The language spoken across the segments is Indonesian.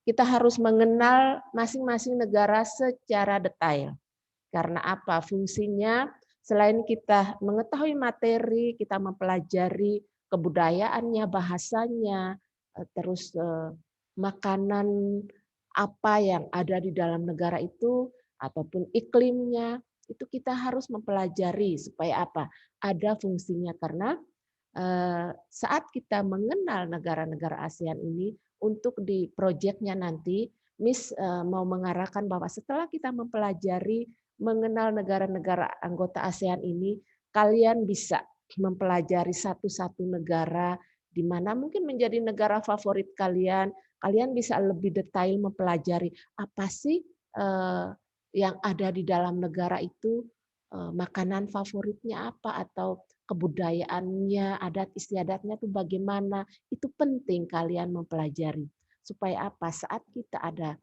kita harus mengenal masing-masing negara secara detail. Karena apa? Fungsinya selain kita mengetahui materi, kita mempelajari kebudayaannya, bahasanya, terus makanan apa yang ada di dalam negara itu, ataupun iklimnya, itu kita harus mempelajari supaya apa? Ada fungsinya karena saat kita mengenal negara-negara ASEAN ini untuk di proyeknya nanti, Miss mau mengarahkan bahwa setelah kita mempelajari mengenal negara-negara anggota ASEAN ini, kalian bisa mempelajari satu-satu negara di mana mungkin menjadi negara favorit kalian. Kalian bisa lebih detail mempelajari apa sih yang ada di dalam negara itu, makanan favoritnya apa atau kebudayaannya, adat istiadatnya itu bagaimana. Itu penting kalian mempelajari. Supaya apa? Saat kita ada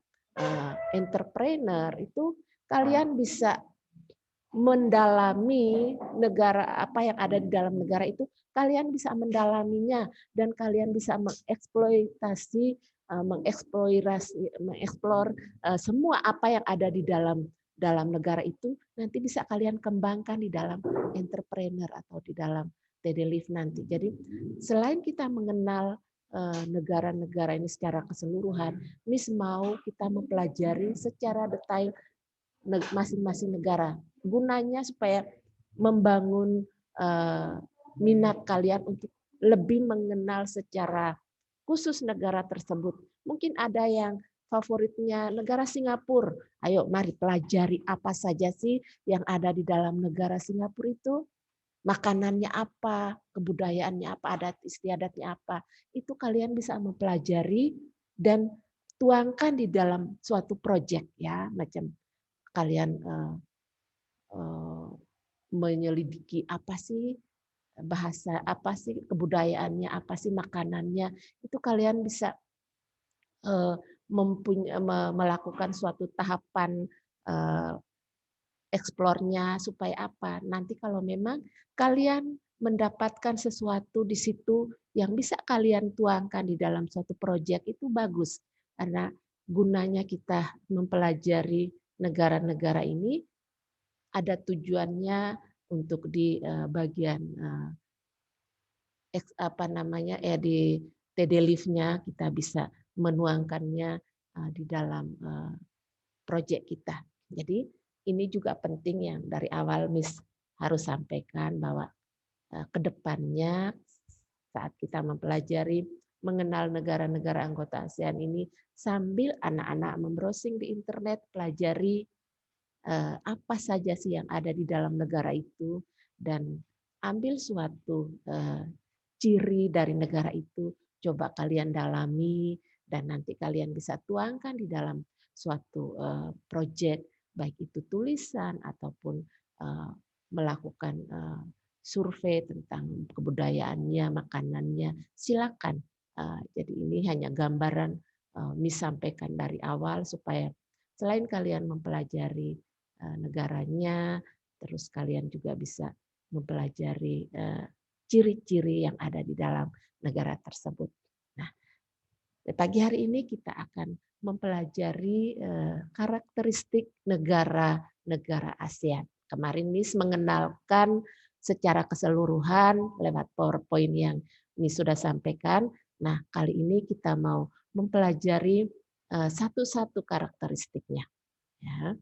entrepreneur itu kalian bisa mendalami negara apa yang ada di dalam negara itu, kalian bisa mendalaminya dan kalian bisa mengeksploitasi, mengeksplor semua apa yang ada di dalam negara itu nanti bisa kalian kembangkan di dalam entrepreneur atau di dalam TD Live nanti. Jadi selain kita mengenal negara-negara ini secara keseluruhan, Miss mau kita mempelajari secara detail masing-masing negara. Gunanya supaya membangun minat kalian untuk lebih mengenal secara khusus negara tersebut. Mungkin ada yang favoritnya negara Singapura. Ayo mari pelajari apa saja sih yang ada di dalam negara Singapura itu. Makanannya apa, kebudayaannya apa, adat istiadatnya apa. Itu kalian bisa mempelajari dan tuangkan di dalam suatu proyek ya, macam kalian menyelidiki apa sih bahasa, apa sih kebudayaannya, apa sih makanannya, itu kalian bisa melakukan suatu tahapan eksplornya supaya apa? Nanti kalau memang kalian mendapatkan sesuatu di situ yang bisa kalian tuangkan di dalam suatu proyek itu bagus. Karena gunanya kita mempelajari negara-negara ini ada tujuannya untuk di bagian apa namanya di TD Live-nya kita bisa menuangkannya di dalam proyek kita. Jadi ini juga penting yang dari awal Miss harus sampaikan bahwa ke depannya saat kita mempelajari mengenal negara-negara anggota ASEAN ini sambil anak-anak membrowsing di internet, pelajari apa saja sih yang ada di dalam negara itu dan ambil suatu ciri dari negara itu, coba kalian dalami dan nanti kalian bisa tuangkan di dalam suatu proyek, baik itu tulisan ataupun melakukan survei tentang kebudayaannya, makanannya, silakan. Jadi ini hanya gambaran Miss sampaikan dari awal supaya selain kalian mempelajari negaranya, terus kalian juga bisa mempelajari ciri-ciri yang ada di dalam negara tersebut. Nah, pagi hari ini kita akan mempelajari karakteristik negara-negara ASEAN. Kemarin Miss mengenalkan secara keseluruhan lewat PowerPoint yang Miss sudah sampaikan. Nah, kali ini kita mau mempelajari satu-satu karakteristiknya. Ya.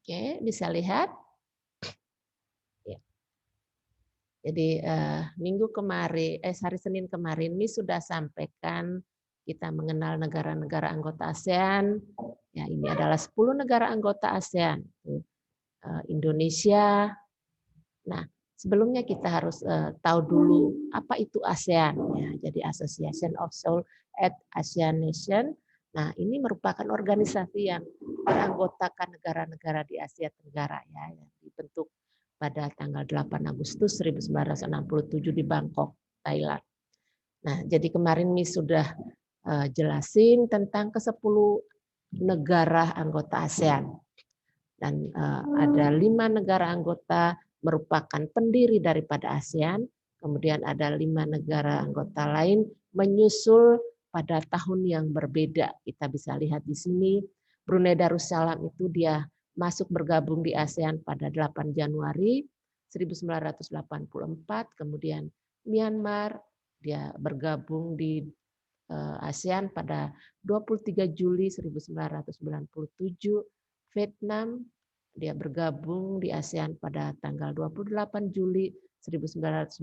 Oke, bisa lihat. Ya. Jadi minggu kemarin, hari Senin kemarin, ini sudah sampaikan kita mengenal negara-negara anggota ASEAN. Ya, ini adalah 10 negara anggota ASEAN. Indonesia. Nah, sebelumnya kita harus tahu dulu apa itu ASEAN. Ya, jadi Association of South-East Asian Nation. Nah, ini merupakan organisasi yang beranggotakan negara-negara di Asia Tenggara ya, yang dibentuk pada tanggal 8 Agustus 1967 di Bangkok, Thailand. Nah, jadi kemarin Miss sudah jelasin tentang ke-10 negara anggota ASEAN. Dan ada 5 negara anggota merupakan pendiri daripada ASEAN, kemudian ada 5 negara anggota lain menyusul pada tahun yang berbeda. Kita bisa lihat di sini, Brunei Darussalam itu dia masuk bergabung di ASEAN pada 8 Januari 1984, kemudian Myanmar dia bergabung di ASEAN pada 23 Juli 1997, Vietnam dia bergabung di ASEAN pada tanggal 28 Juli 1995,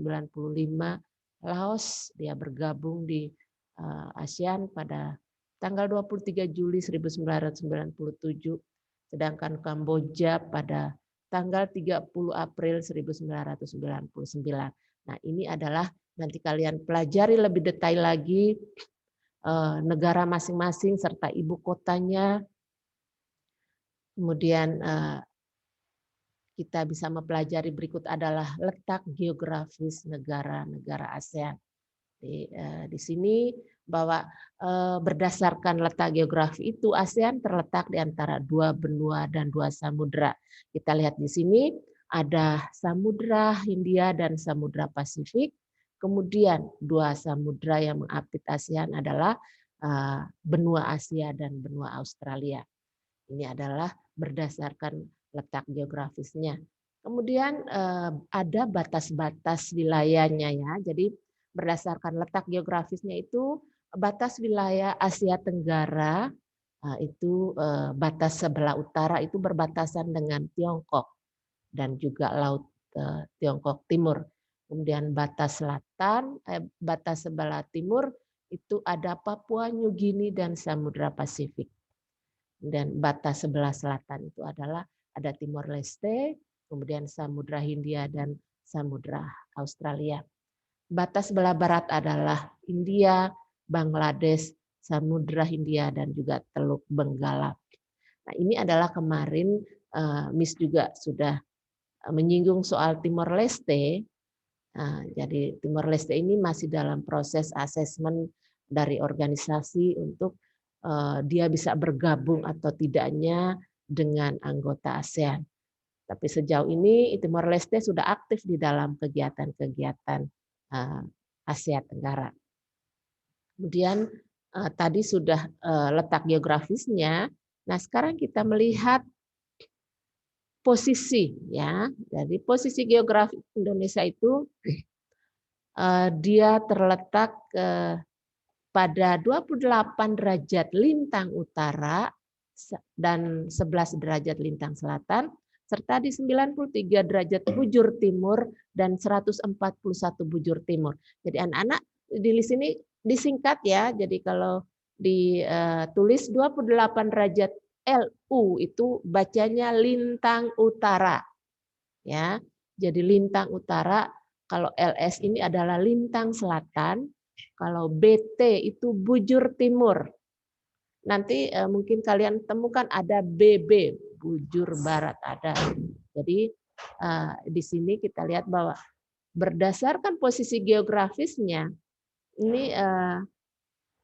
Laos dia bergabung di ASEAN pada tanggal 23 Juli 1997, sedangkan Kamboja pada tanggal 30 April 1999. Nah, ini adalah nanti kalian pelajari lebih detail lagi negara masing-masing serta ibu kotanya. Kemudian kita bisa mempelajari berikut adalah letak geografis negara-negara ASEAN. Di sini bahwa berdasarkan letak geografi itu ASEAN terletak di antara 2 benua dan 2 samudra. Kita lihat di sini ada Samudra Hindia dan Samudra Pasifik. Kemudian 2 samudra yang mengapit ASEAN adalah benua Asia dan benua Australia. Ini adalah berdasarkan letak geografisnya. Kemudian ada batas-batas wilayahnya ya. Jadi berdasarkan letak geografisnya itu batas wilayah Asia Tenggara itu batas sebelah utara itu berbatasan dengan Tiongkok dan juga Laut Tiongkok Timur. Kemudian batas selatan, batas sebelah timur itu ada Papua New Guinea dan Samudra Pasifik. Dan batas sebelah selatan itu adalah ada Timor Leste, kemudian Samudra Hindia dan Samudra Australia. Batas sebelah barat adalah India, Bangladesh, Samudra Hindia dan juga Teluk Benggala. Nah, ini adalah kemarin Miss juga sudah menyinggung soal Timor Leste. Jadi Timor Leste ini masih dalam proses asesmen dari organisasi untuk dia bisa bergabung atau tidaknya dengan anggota ASEAN. Tapi sejauh ini Timor Leste sudah aktif di dalam kegiatan-kegiatan Asia Tenggara. Kemudian tadi sudah letak geografisnya. Nah, sekarang kita melihat posisi ya. Jadi posisi geografis Indonesia itu dia terletak pada 28 derajat lintang utara dan 11 derajat lintang selatan serta di 93 derajat bujur timur dan 141 bujur timur. Jadi anak-anak di sini disingkat ya. Jadi kalau ditulis 28 derajat LU itu bacanya lintang utara. Ya. Jadi lintang utara, kalau LS ini adalah lintang selatan, kalau BT itu bujur timur. Nanti mungkin kalian temukan ada BB, bujur barat ada. Jadi di sini kita lihat bahwa berdasarkan posisi geografisnya, ini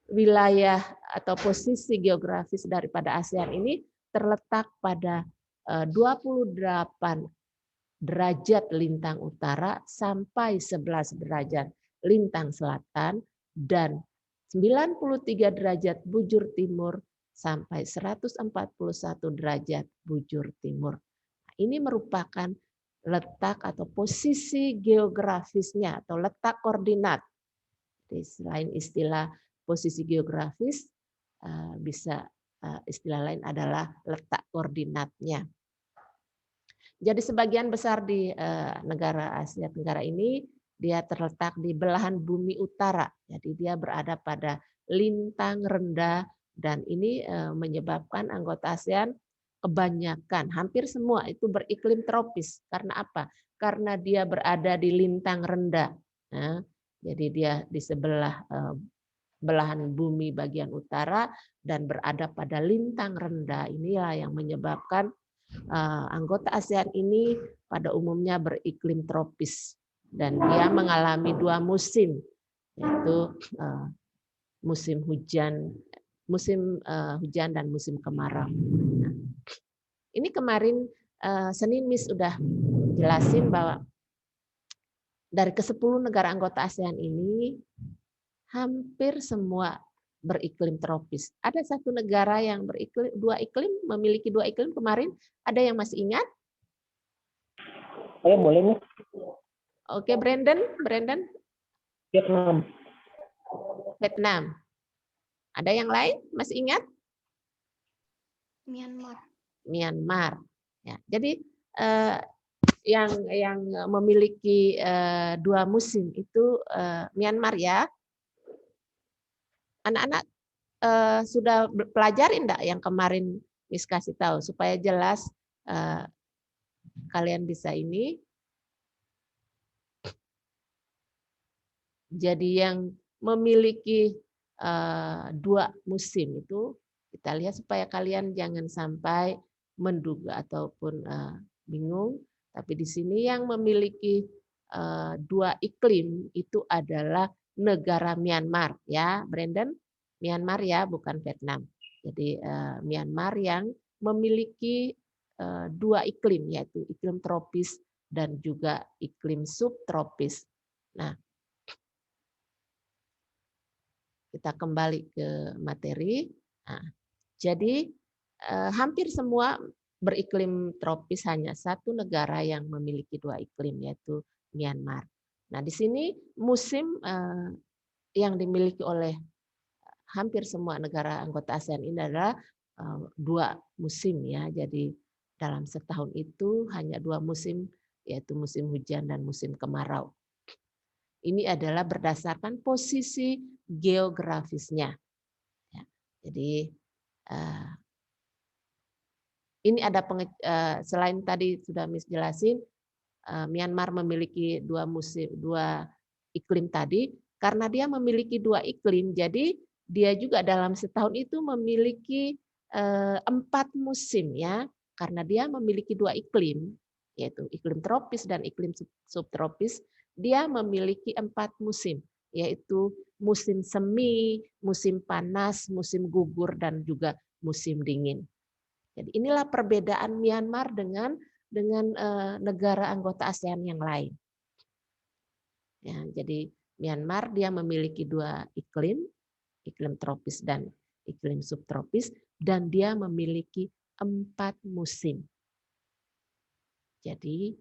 wilayah atau posisi geografis daripada ASEAN ini terletak pada 28 derajat lintang utara sampai 11 derajat lintang selatan dan 93 derajat bujur timur sampai 141 derajat bujur timur. Ini merupakan letak atau posisi geografisnya atau letak koordinat. Jadi selain istilah posisi geografis, bisa istilah lain adalah letak koordinatnya. Jadi sebagian besar di negara Asia Tenggara ini dia terletak di belahan bumi utara. Jadi dia berada pada lintang rendah dan ini menyebabkan anggota ASEAN kebanyakan, hampir semua itu beriklim tropis. Karena apa? karena dia berada di lintang rendah. Nah, jadi dia di sebelah belahan bumi bagian utara dan berada pada lintang rendah. Inilah yang menyebabkan anggota ASEAN ini pada umumnya beriklim tropis dan dia mengalami 2 musim, yaitu musim hujan dan musim kemarau. Nah, ini kemarin Senin Miss udah jelasin bahwa dari ke-10 negara anggota ASEAN ini hampir semua beriklim tropis. Ada satu negara yang memiliki 2 iklim kemarin. Ada yang masih ingat? Saya boleh nih. Oke, Brandon. Vietnam. Ada yang lain masih ingat? Myanmar. Ya, jadi yang memiliki 2 musim itu Myanmar ya. Anak-anak sudah pelajarin enggak yang kemarin Miss kasih tahu supaya jelas kalian bisa ini. Jadi yang memiliki 2 musim itu kita lihat supaya kalian jangan sampai menduga ataupun bingung. Tapi di sini yang memiliki 2 iklim itu adalah negara Myanmar ya, Brandon. Myanmar ya, bukan Vietnam. Jadi Myanmar yang memiliki 2 iklim, yaitu iklim tropis dan juga iklim subtropis. Nah, kita kembali ke materi. Nah, jadi hampir semua beriklim tropis, hanya satu negara yang memiliki 2 iklim, yaitu Myanmar. Nah, di sini musim yang dimiliki oleh hampir semua negara anggota ASEAN ini adalah 2 musim ya. Jadi dalam setahun itu hanya 2 musim, yaitu musim hujan dan musim kemarau. Ini adalah berdasarkan posisi geografisnya. Ya, jadi ini ada selain tadi sudah Miss jelasin, Myanmar memiliki 2 iklim tadi. Karena dia memiliki 2 iklim, jadi dia juga dalam setahun itu memiliki 4 musim ya. Karena dia memiliki 2 iklim, yaitu iklim tropis dan iklim subtropis, dia memiliki 4 musim, yaitu musim semi, musim panas, musim gugur, dan juga musim dingin. Jadi inilah perbedaan Myanmar dengan negara anggota ASEAN yang lain. Ya, jadi Myanmar dia memiliki 2 iklim, iklim tropis dan iklim subtropis, dan dia memiliki 4 musim. Jadi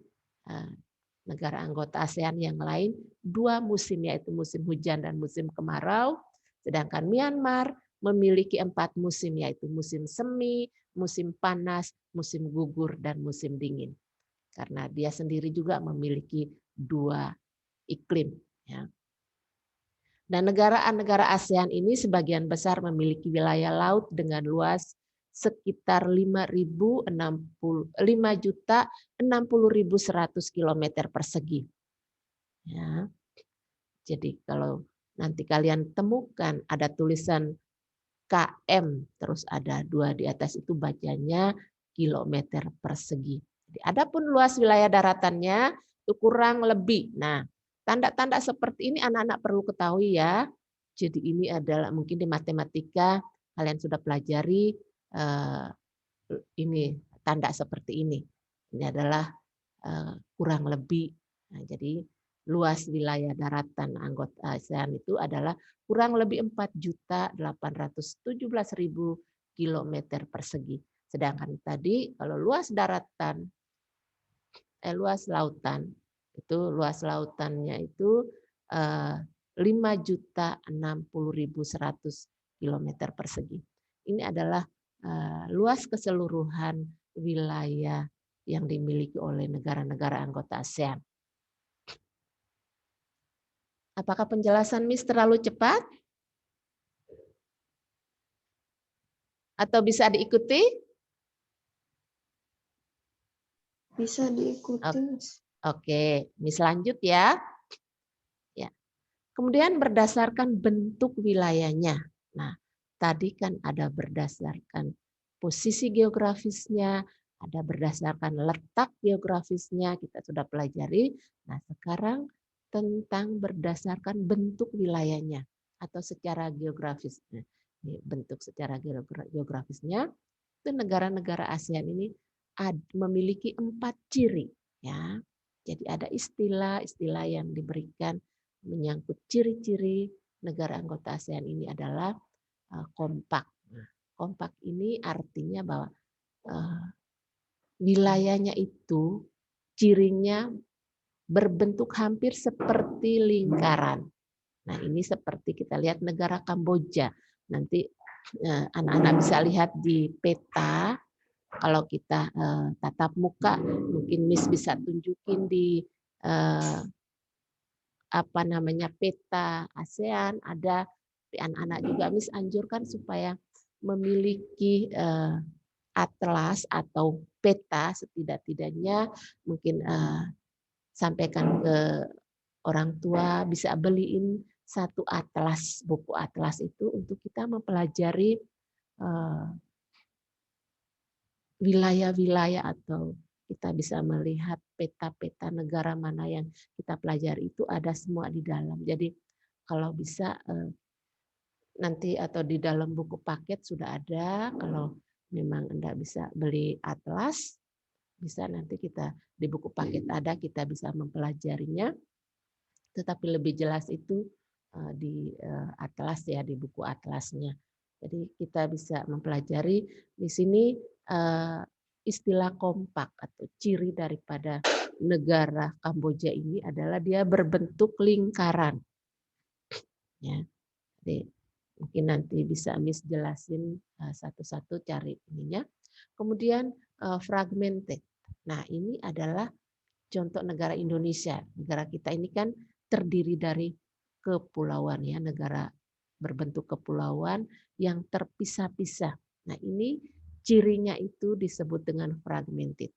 negara anggota ASEAN yang lain 2 musim, yaitu musim hujan dan musim kemarau, sedangkan Myanmar memiliki 4 musim, yaitu musim semi, musim panas, musim gugur, dan musim dingin. Karena dia sendiri juga memiliki 2 iklim. Ya. Dan negara-negara ASEAN ini sebagian besar memiliki wilayah laut dengan luas sekitar 5.060.100 km persegi. Ya. Jadi kalau nanti kalian temukan ada tulisan KM, terus ada 2 di atas, itu bacanya kilometer persegi. Jadi, adapun luas wilayah daratannya itu kurang lebih. Nah, tanda-tanda seperti ini anak-anak perlu ketahui ya. Jadi ini adalah mungkin di matematika kalian sudah pelajari ini tanda seperti ini. Ini adalah kurang lebih. Nah, jadi luas wilayah daratan anggota ASEAN itu adalah kurang lebih 4.817.000 km persegi. Sedangkan tadi kalau luas daratan, luas lautan, itu luas lautannya itu 5.060.100 km persegi. Ini adalah luas keseluruhan wilayah yang dimiliki oleh negara-negara anggota ASEAN. Apakah penjelasan Miss terlalu cepat? Atau bisa diikuti? Bisa diikuti. Oke, Miss lanjut ya. Ya. Kemudian berdasarkan bentuk wilayahnya. Nah, tadi kan ada berdasarkan posisi geografisnya, ada berdasarkan letak geografisnya, kita sudah pelajari. Nah, sekarang tentang berdasarkan bentuk wilayahnya atau secara geografis. Nah, bentuk secara geografisnya, itu negara-negara ASEAN ini memiliki 4 ciri. Ya. Jadi ada istilah-istilah yang diberikan menyangkut ciri-ciri negara anggota ASEAN ini adalah kompak. Nah, kompak ini artinya bahwa wilayahnya itu cirinya berbentuk hampir seperti lingkaran. Nah, ini seperti kita lihat negara Kamboja. Nanti anak-anak bisa lihat di peta. Kalau kita tatap muka, mungkin Miss bisa tunjukin di apa namanya peta ASEAN, ada di anak-anak juga Miss anjurkan supaya memiliki atlas atau peta setidak-tidaknya mungkin sampaikan ke orang tua, bisa beliin satu atlas, buku atlas itu untuk kita mempelajari wilayah-wilayah atau kita bisa melihat peta-peta negara mana yang kita pelajari itu ada semua di dalam. Jadi kalau bisa nanti atau di dalam buku paket sudah ada. Kalau memang Anda bisa beli atlas, bisa nanti kita di buku paket ada, kita bisa mempelajarinya. Tetapi lebih jelas itu di atlas ya, di buku atlasnya. Jadi kita bisa mempelajari di sini istilah kompak atau ciri daripada negara Kamboja ini adalah dia berbentuk lingkaran. Ya, jadi mungkin nanti bisa Miss jelasin satu-satu cari ininya. Kemudian fragmented. Nah, ini adalah contoh negara Indonesia. Negara kita ini kan terdiri dari kepulauan ya, negara berbentuk kepulauan yang terpisah-pisah. Nah, ini cirinya itu disebut dengan fragmented.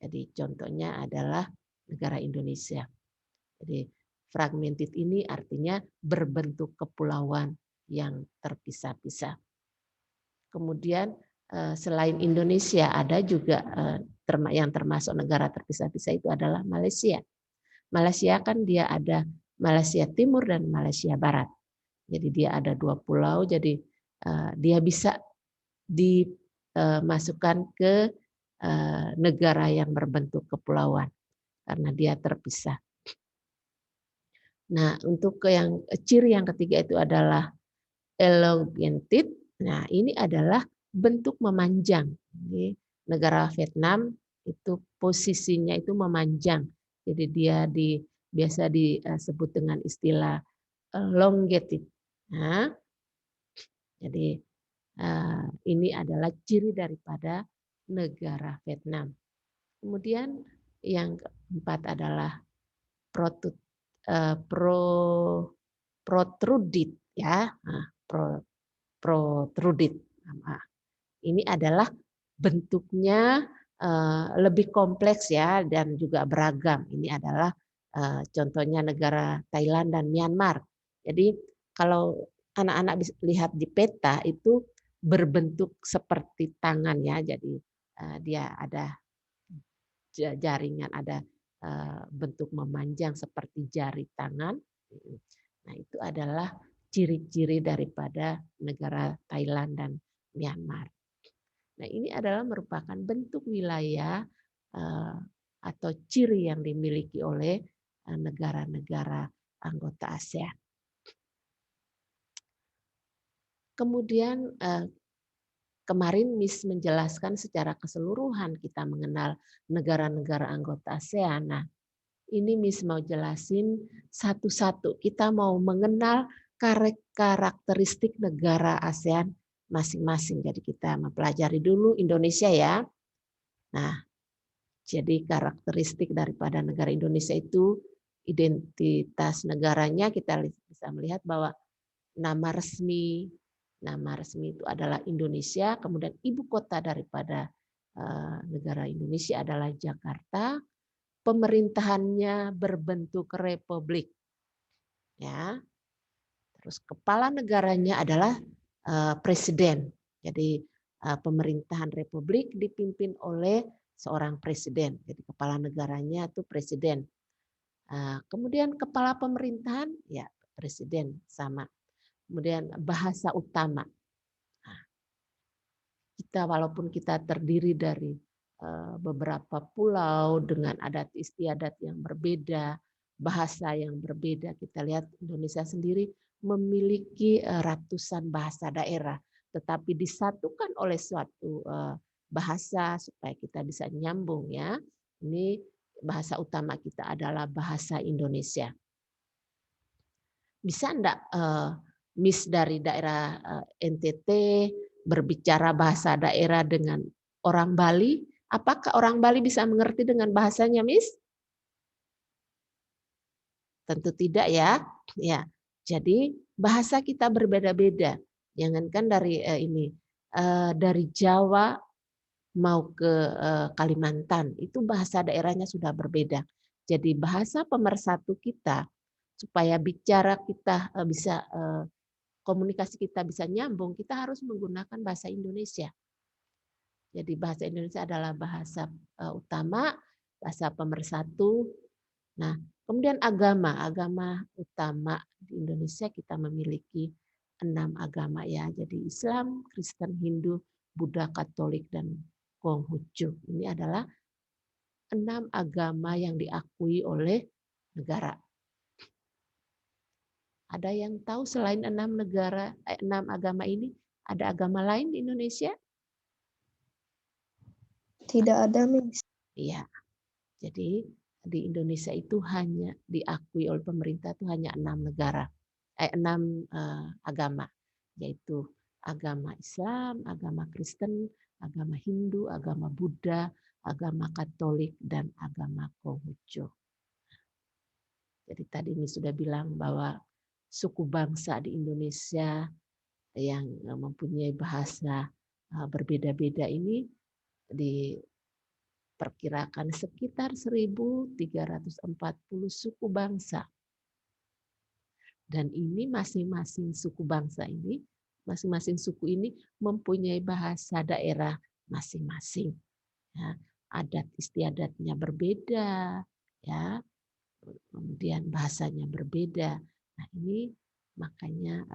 Jadi contohnya adalah negara Indonesia. Jadi fragmented ini artinya berbentuk kepulauan yang terpisah-pisah. Kemudian selain Indonesia ada juga yang termasuk negara terpisah-pisah itu adalah Malaysia. Malaysia kan dia ada Malaysia Timur dan Malaysia Barat. Jadi dia ada 2 pulau, jadi dia bisa dimasukkan ke negara yang berbentuk kepulauan karena dia terpisah. Nah, untuk yang ciri yang ketiga itu adalah elongated. Nah, ini adalah bentuk memanjang. Jadi, negara Vietnam itu posisinya itu memanjang. Jadi dia biasa disebut dengan istilah elongated. Nah, jadi ini adalah ciri daripada negara Vietnam. Kemudian yang keempat adalah protruded ya. Nah, protruded. Nah, ini adalah bentuknya lebih kompleks ya dan juga beragam. Ini adalah contohnya negara Thailand dan Myanmar. Jadi kalau anak-anak bisa lihat di peta itu berbentuk seperti tangan ya. Jadi dia ada jaringan, ada bentuk memanjang seperti jari tangan. Nah, itu adalah ciri-ciri daripada negara Thailand dan Myanmar. Nah, ini adalah merupakan bentuk wilayah atau ciri yang dimiliki oleh negara-negara anggota ASEAN. Kemudian kemarin Miss menjelaskan secara keseluruhan kita mengenal negara-negara anggota ASEAN. Nah, ini Miss mau jelasin satu-satu. Kita mau mengenal karakteristik negara ASEAN masing-masing. Jadi kita mempelajari dulu Indonesia ya. Nah, jadi karakteristik daripada negara Indonesia itu identitas negaranya kita bisa melihat bahwa nama resmi itu adalah Indonesia, kemudian ibu kota daripada negara Indonesia adalah Jakarta, pemerintahannya berbentuk republik. Ya. Terus kepala negaranya adalah presiden. Jadi pemerintahan republik dipimpin oleh seorang presiden. Jadi kepala negaranya itu presiden. Kemudian kepala pemerintahan ya presiden sama. Kemudian bahasa utama. Kita walaupun kita terdiri dari beberapa pulau dengan adat istiadat yang berbeda, bahasa yang berbeda, kita lihat Indonesia sendiri memiliki ratusan bahasa daerah, tetapi disatukan oleh suatu bahasa supaya kita bisa nyambung ya. Ini bahasa utama kita adalah bahasa Indonesia. Bisa enggak Miss dari daerah NTT berbicara bahasa daerah dengan orang Bali? Apakah orang Bali bisa mengerti dengan bahasanya, Miss? Tentu tidak ya. Ya. Jadi bahasa kita berbeda-beda. Jangankan dari dari Jawa mau ke Kalimantan, itu bahasa daerahnya sudah berbeda. Jadi bahasa pemersatu kita supaya bicara kita bisa komunikasi kita bisa nyambung, kita harus menggunakan bahasa Indonesia. Jadi bahasa Indonesia adalah bahasa utama, bahasa pemersatu. Nah, kemudian agama utama di Indonesia kita memiliki 6 agama ya. Jadi Islam, Kristen, Hindu, Buddha, Katolik, dan Konghucu. Ini adalah 6 agama yang diakui oleh negara. Ada yang tahu selain 6 agama ini, ada agama lain di Indonesia? Tidak ada, Miss. Iya. Jadi di Indonesia itu hanya diakui oleh pemerintah itu hanya 6 agama, yaitu agama Islam, agama Kristen, agama Hindu, agama Buddha, agama Katolik, dan agama Konghucu. Jadi tadi ini sudah bilang bahwa suku bangsa di Indonesia yang mempunyai bahasa berbeda-beda ini diperkirakan sekitar 1.340 suku bangsa. Dan ini masing-masing suku bangsa ini, masing-masing suku ini mempunyai bahasa daerah masing-masing. Ya, adat istiadatnya berbeda, ya, kemudian bahasanya berbeda. Nah ini makanya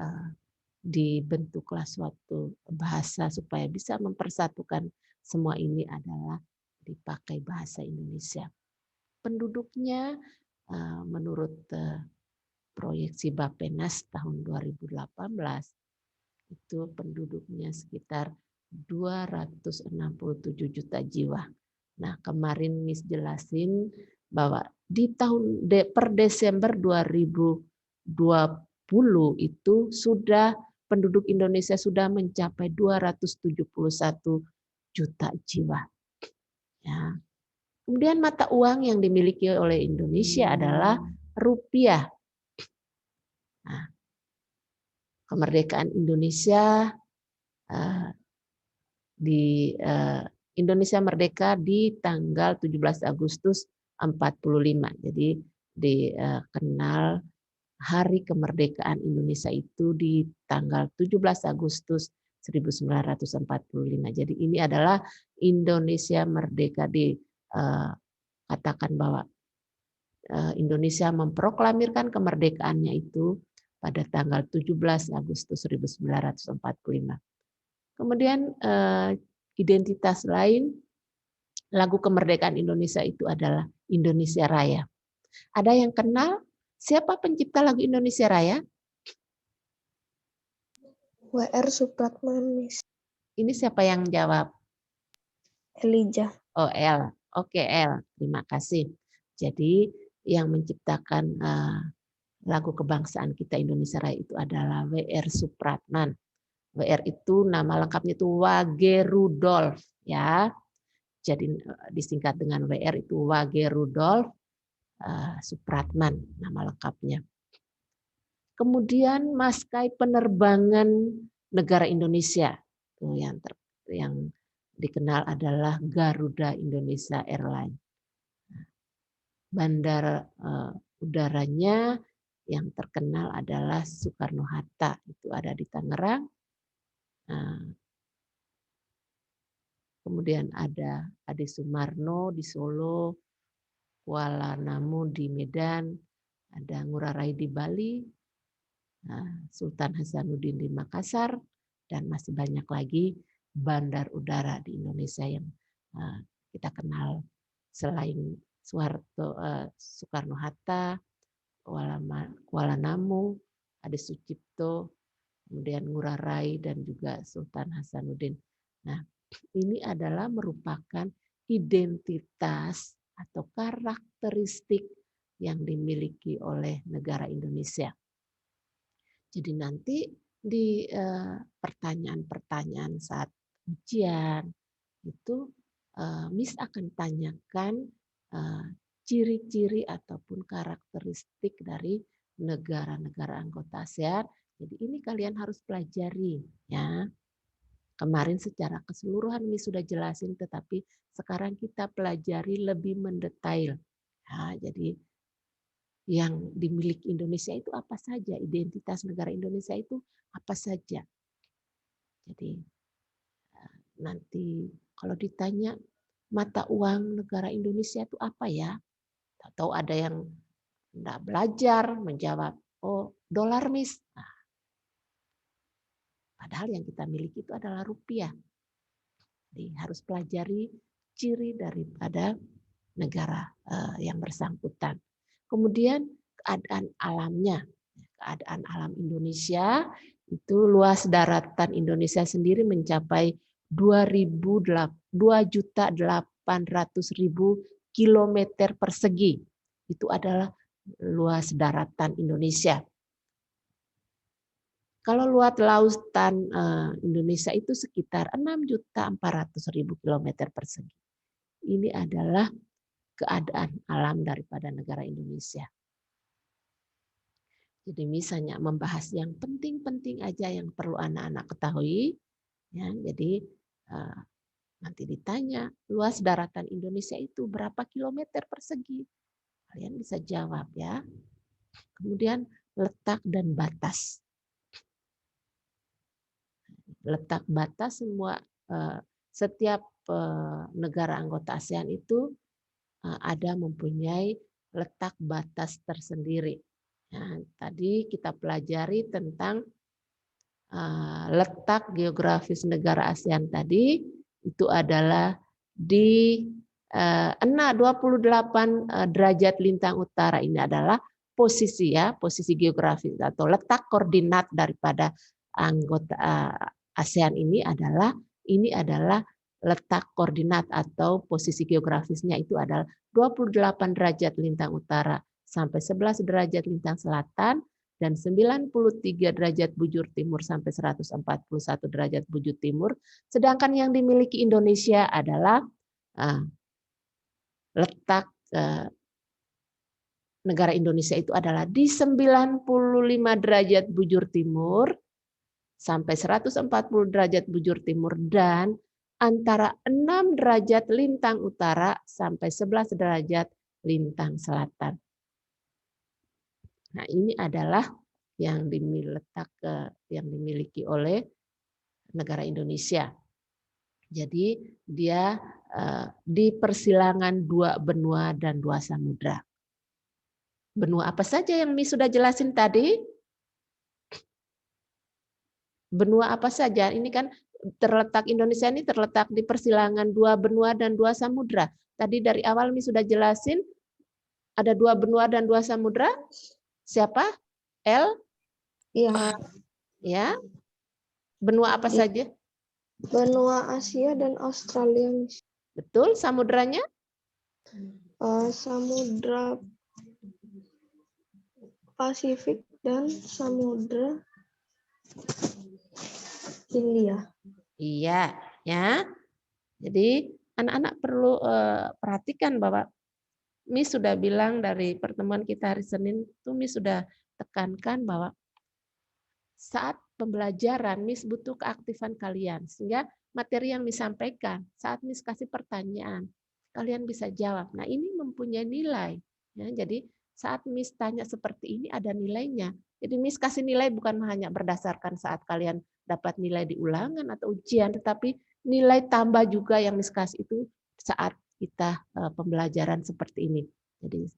dibentuklah suatu bahasa supaya bisa mempersatukan semua ini adalah dipakai bahasa Indonesia. Penduduknya menurut proyeksi Bappenas tahun 2018 itu penduduknya sekitar 267 juta jiwa. Nah, kemarin Miss jelasin bahwa di per Desember 2020 itu sudah penduduk Indonesia sudah mencapai 271 juta jiwa. Ya. Kemudian mata uang yang dimiliki oleh Indonesia adalah rupiah. Nah, kemerdekaan Indonesia Indonesia merdeka di tanggal 17 Agustus 45. Jadi dikenal hari kemerdekaan Indonesia itu di tanggal 17 Agustus 1945. Jadi ini adalah Indonesia merdeka dikatakan bahwa Indonesia memproklamirkan kemerdekaannya itu pada tanggal 17 Agustus 1945. Kemudian identitas lain lagu kemerdekaan Indonesia itu adalah Indonesia Raya. Ada yang kenal siapa pencipta lagu Indonesia Raya? W.R. Supratman, Miss. Ini siapa yang jawab? Elijah. Oh, L. Oke, L. Terima kasih. Jadi yang menciptakan lagu kebangsaan kita Indonesia Raya itu adalah W.R. Supratman. WR itu nama lengkapnya itu Wage Rudolf ya. Jadi disingkat dengan WR itu Wage Rudolf Supratman nama lengkapnya. Kemudian maskapai penerbangan negara Indonesia yang dikenal adalah Garuda Indonesia Airlines. bandar udaranya yang terkenal adalah Soekarno-Hatta, itu ada di Tangerang. Kemudian ada Ade Sumarno di Solo, Kuala Namu di Medan, ada Ngurah Rai di Bali, Sultan Hasanuddin di Makassar, dan masih banyak lagi bandar udara di Indonesia yang kita kenal selain Soekarno-Hatta, Kuala Namu, Ade Sucipto, kemudian Ngurah Rai, dan juga Sultan Hasanuddin. Nah, ini adalah merupakan identitas atau karakteristik yang dimiliki oleh negara Indonesia. Jadi nanti di pertanyaan-pertanyaan saat ujian itu Miss akan tanyakan ciri-ciri ataupun karakteristik dari negara-negara anggota ASEAN. Jadi ini kalian harus pelajari ya. Kemarin secara keseluruhan Miss sudah jelasin, tetapi sekarang kita pelajari lebih mendetail. Ya, jadi yang dimiliki Indonesia itu apa saja, identitas negara Indonesia itu apa saja. Jadi nanti kalau ditanya mata uang negara Indonesia itu apa ya? Atau ada yang tidak belajar menjawab, oh dolar Miss. Nah, padahal yang kita miliki itu adalah rupiah. Jadi harus pelajari ciri daripada negara yang bersangkutan. Kemudian keadaan alamnya, keadaan alam Indonesia itu luas daratan Indonesia sendiri mencapai 2.800.000 kilometer persegi. Itu adalah luas daratan Indonesia. Kalau luas lautan Indonesia itu sekitar 6.400.000 kilometer persegi. Ini adalah keadaan alam daripada negara Indonesia. Jadi misalnya membahas yang penting-penting aja yang perlu anak-anak ketahui. Ya, jadi nanti ditanya luas daratan Indonesia itu berapa kilometer persegi. Kalian bisa jawab ya. Kemudian letak dan batas. Letak batas semua setiap negara anggota ASEAN itu ada mempunyai letak batas tersendiri. Nah, tadi kita pelajari tentang letak geografis negara ASEAN tadi itu adalah di 28 derajat lintang utara. Ini adalah posisi ya, posisi geografis atau letak koordinat daripada anggota ASEAN ini adalah letak koordinat atau posisi geografisnya itu adalah 28 derajat lintang utara sampai 11 derajat lintang selatan dan 93 derajat bujur timur sampai 141 derajat bujur timur. Sedangkan yang dimiliki Indonesia adalah letak negara Indonesia itu adalah di 95 derajat bujur timur sampai 140 derajat bujur timur dan antara 6 derajat lintang utara sampai 11 derajat lintang selatan. Nah, ini adalah yang dimiliki oleh negara Indonesia. Jadi dia di persilangan 2 benua dan 2 samudra. Benua apa saja yang Mi sudah jelasin tadi? Benua apa saja? Ini kan terletak Indonesia ini terletak di persilangan 2 benua dan 2 samudra. Tadi dari awal Mi sudah jelasin ada 2 benua dan 2 samudra. Siapa? L? Iya. Ya. Benua apa saja? Benua Asia dan Australia. Betul, samudranya? Samudra Pasifik dan Samudra Hindia. Iya, ya. Jadi anak-anak perlu perhatikan bahwa Miss sudah bilang dari pertemuan kita hari Senin itu Miss sudah tekankan bahwa saat pembelajaran Miss butuh keaktifan kalian sehingga materi yang Miss sampaikan saat Miss kasih pertanyaan kalian bisa jawab. Nah, ini mempunyai nilai. Ya, jadi saat Miss tanya seperti ini ada nilainya. Jadi Miss kasih nilai bukan hanya berdasarkan saat kalian dapat nilai di ulangan atau ujian, tetapi nilai tambah juga yang Miss kasih itu saat kita pembelajaran seperti ini. Jadi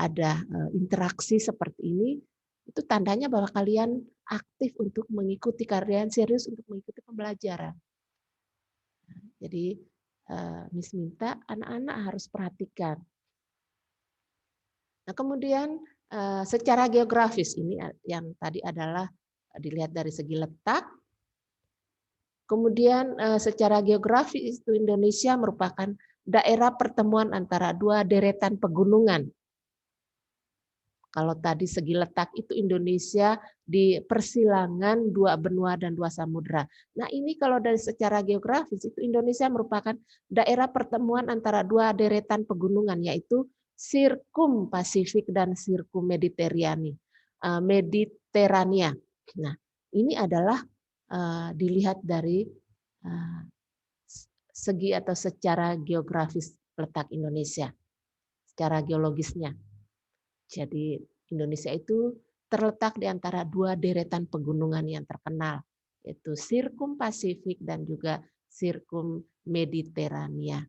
ada interaksi seperti ini, itu tandanya bahwa kalian aktif untuk mengikuti, kalian serius untuk mengikuti pembelajaran. Jadi Miss minta anak-anak harus perhatikan. Nah, kemudian secara geografis ini yang tadi adalah dilihat dari segi letak. Kemudian secara geografis itu Indonesia merupakan daerah pertemuan antara dua deretan pegunungan. Kalau tadi segi letak itu Indonesia di persilangan dua benua dan dua samudra. Nah, ini kalau dari secara geografis itu Indonesia merupakan daerah pertemuan antara dua deretan pegunungan, yaitu Sirkum Pasifik dan Sirkum Mediterania. Nah, ini adalah dilihat dari segi atau secara geografis letak Indonesia, secara geologisnya. Jadi Indonesia itu terletak di antara dua deretan pegunungan yang terkenal, yaitu Sirkum Pasifik dan juga Sirkum Mediterania.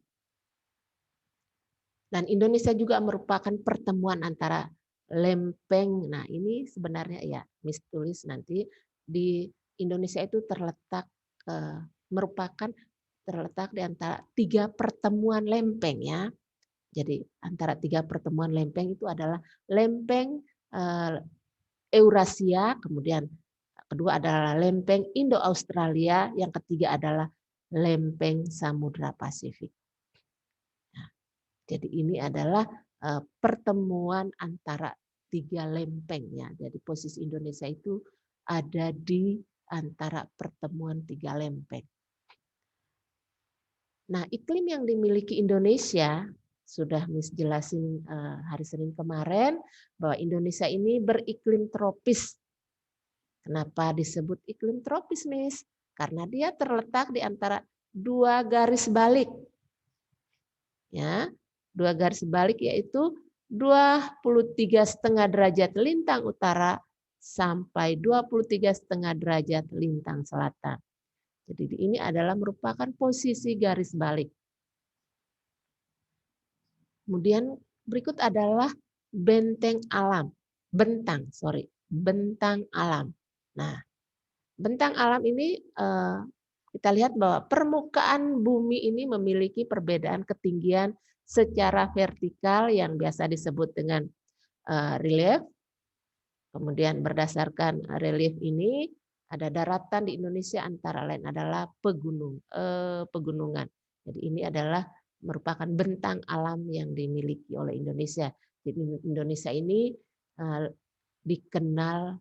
Dan Indonesia juga merupakan pertemuan antara lempeng. Nah, ini sebenarnya ya, Miss tulis nanti di Indonesia itu merupakan terletak di antara tiga pertemuan lempeng ya. Jadi antara tiga pertemuan lempeng itu adalah lempeng Eurasia, kemudian kedua adalah lempeng Indo-Australia, yang ketiga adalah lempeng Samudra Pasifik. Nah, jadi ini adalah pertemuan antara tiga lempeng ya. Jadi posisi Indonesia itu ada di antara pertemuan tiga lempeng. Nah, iklim yang dimiliki Indonesia sudah Miss jelasin hari Senin kemarin bahwa Indonesia ini beriklim tropis. Kenapa disebut iklim tropis, Miss? Karena dia terletak di antara dua garis balik. Ya, dua garis balik yaitu 23,5 derajat lintang utara sampai 23,5 derajat lintang selatan. Jadi ini adalah merupakan posisi garis balik. Kemudian berikut adalah bentang alam. Nah, bentang alam ini kita lihat bahwa permukaan bumi ini memiliki perbedaan ketinggian secara vertikal yang biasa disebut dengan relief. Kemudian berdasarkan relief ini ada daratan di Indonesia antara lain adalah pegunungan. Jadi ini adalah merupakan bentang alam yang dimiliki oleh Indonesia. Jadi Indonesia ini dikenal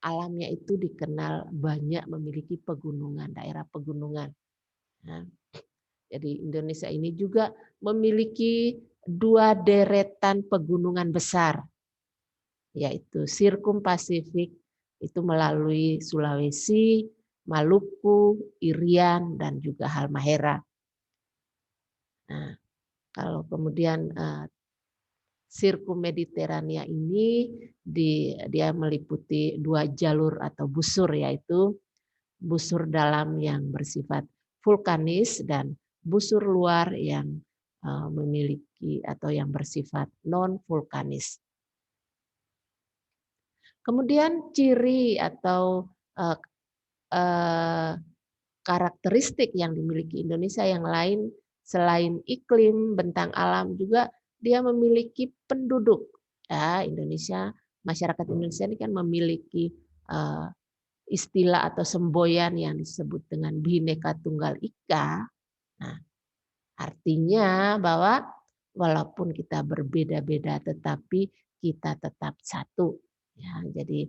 alamnya itu dikenal banyak memiliki pegunungan, daerah pegunungan. Nah, jadi Indonesia ini juga memiliki dua deretan pegunungan besar, yaitu Sirkum Pasifik itu melalui Sulawesi, Maluku, Irian, dan juga Halmahera. Nah, kalau kemudian Sirkum Mediterania ini dia meliputi dua jalur atau busur, yaitu busur dalam yang bersifat vulkanis dan busur luar yang memiliki atau yang bersifat non-vulkanis. Kemudian ciri atau karakteristik yang dimiliki Indonesia yang lain selain iklim, bentang alam, juga dia memiliki penduduk. Ya, Indonesia, masyarakat Indonesia ini kan memiliki istilah atau semboyan yang disebut dengan Bhinneka Tunggal Ika. Nah, artinya bahwa walaupun kita berbeda-beda tetapi kita tetap satu. Ya, jadi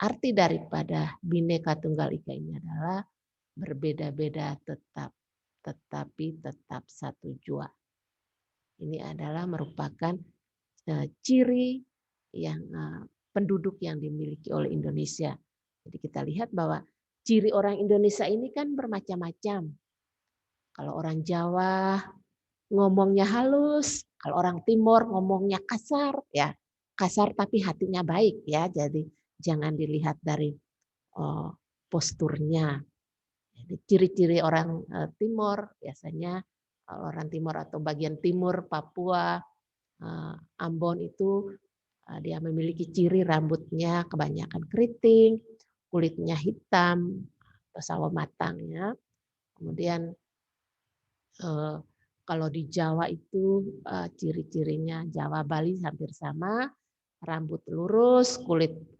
arti daripada Bhinneka Tunggal Ika ini adalah berbeda-beda tetapi tetap satu jua. Ini adalah merupakan ciri yang penduduk yang dimiliki oleh Indonesia. Jadi kita lihat bahwa ciri orang Indonesia ini kan bermacam-macam. Kalau orang Jawa ngomongnya halus, Kalau orang Timur ngomongnya kasar, ya kasar tapi hatinya baik ya. Jadi jangan dilihat dari posturnya. Jadi ciri-ciri orang Timur biasanya orang Timur atau bagian timur Papua, Ambon itu dia memiliki ciri rambutnya kebanyakan keriting, kulitnya hitam atau sawo matang ya. Kemudian kalau di Jawa itu ciri-cirinya Jawa Bali hampir sama, rambut lurus, kulit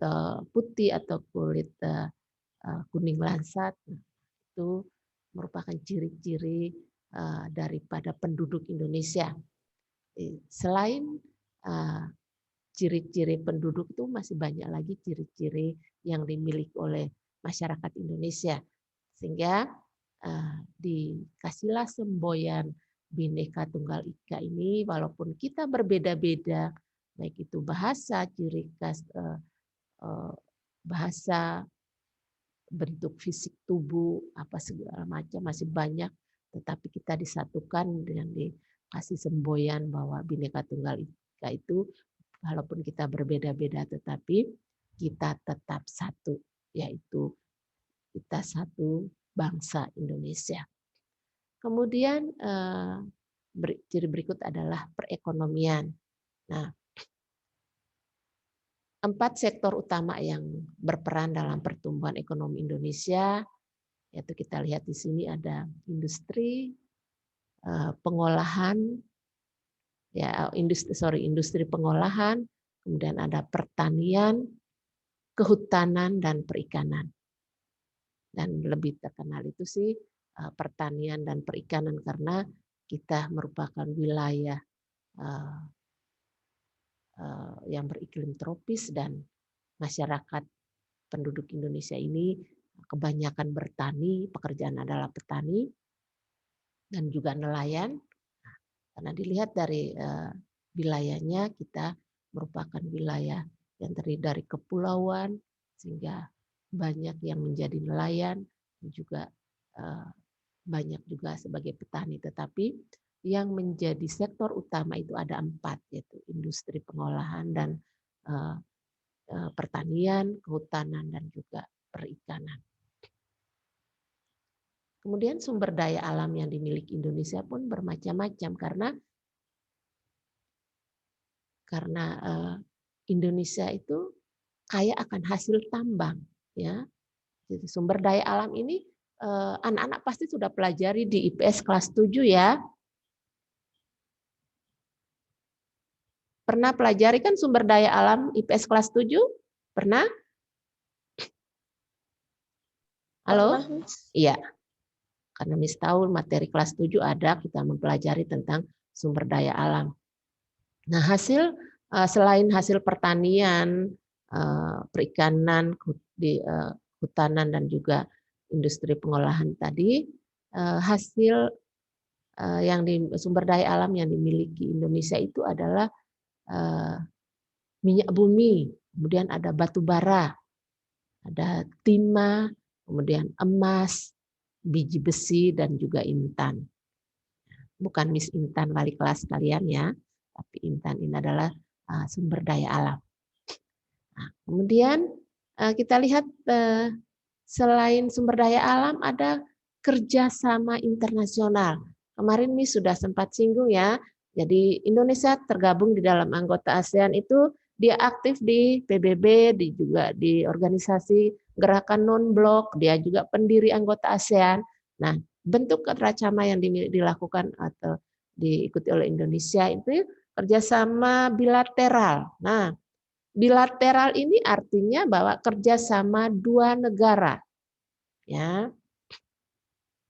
putih atau kulit kuning lansat. Itu merupakan ciri-ciri daripada penduduk Indonesia. Selain ciri-ciri penduduk itu masih banyak lagi ciri-ciri yang dimiliki oleh masyarakat Indonesia. Sehingga dikasihlah semboyan Bhinneka Tunggal Ika ini, walaupun kita berbeda-beda, baik itu bahasa, ciri khas bahasa, bentuk fisik tubuh, apa segala macam masih banyak, tetapi kita disatukan dengan dikasih semboyan bahwa Bhinneka Tunggal Ika itu walaupun kita berbeda-beda tetapi kita tetap satu, yaitu kita satu bangsa Indonesia. Kemudian ciri berikut adalah perekonomian. Nah, 4 sektor utama yang berperan dalam pertumbuhan ekonomi Indonesia, yaitu kita lihat di sini ada industri, pengolahan, ya industri pengolahan, kemudian ada pertanian, kehutanan dan perikanan. Dan lebih terkenal itu sih pertanian dan perikanan karena kita merupakan wilayah yang beriklim tropis dan masyarakat penduduk Indonesia ini kebanyakan bertani, pekerjaan adalah petani dan juga nelayan. Karena dilihat dari wilayahnya kita merupakan wilayah yang terdiri dari kepulauan sehingga banyak yang menjadi nelayan dan juga banyak juga sebagai petani. Tetapi yang menjadi sektor utama itu ada 4, yaitu industri pengolahan dan pertanian, kehutanan, dan juga perikanan. Kemudian sumber daya alam yang dimiliki Indonesia pun bermacam-macam karena Indonesia itu kaya akan hasil tambang, ya. Jadi sumber daya alam ini anak-anak pasti sudah pelajari di IPS kelas 7 ya. Pernah pelajari kan sumber daya alam IPS kelas 7? Pernah? Halo? Iya. Karena Miss tahu materi kelas 7 ada, kita mempelajari tentang sumber daya alam. Nah, selain hasil pertanian, perikanan, hutanan dan juga industri pengolahan tadi, hasil sumber daya alam yang dimiliki Indonesia itu adalah minyak bumi, kemudian ada batu bara, ada timah, kemudian emas, biji besi dan juga intan. Bukan Miss Intan wali kelas kalian ya, tapi intan ini adalah sumber daya alam. Nah, kemudian kita lihat selain sumber daya alam ada kerjasama internasional. Kemarin Miss sudah sempat singgung ya. Jadi Indonesia tergabung di dalam anggota ASEAN itu dia aktif di PBB, juga di organisasi gerakan non-blok, dia juga pendiri anggota ASEAN. Nah, bentuk kerjasama yang dilakukan atau diikuti oleh Indonesia itu kerjasama bilateral. Nah, bilateral ini artinya bahwa kerjasama 2 negara. Ya.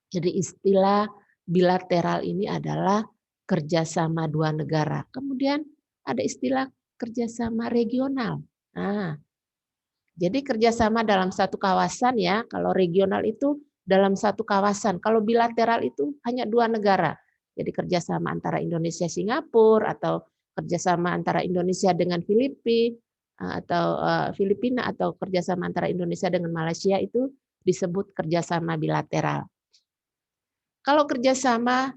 Jadi istilah bilateral ini adalah kerjasama 2 negara. Kemudian ada istilah kerjasama regional. Nah, jadi kerjasama dalam satu kawasan ya. Kalau regional itu dalam satu kawasan. Kalau bilateral itu hanya 2 negara. Jadi kerjasama antara Indonesia Singapura atau kerjasama antara Indonesia dengan Filipina atau kerjasama antara Indonesia dengan Malaysia itu disebut kerjasama bilateral. Kalau kerjasama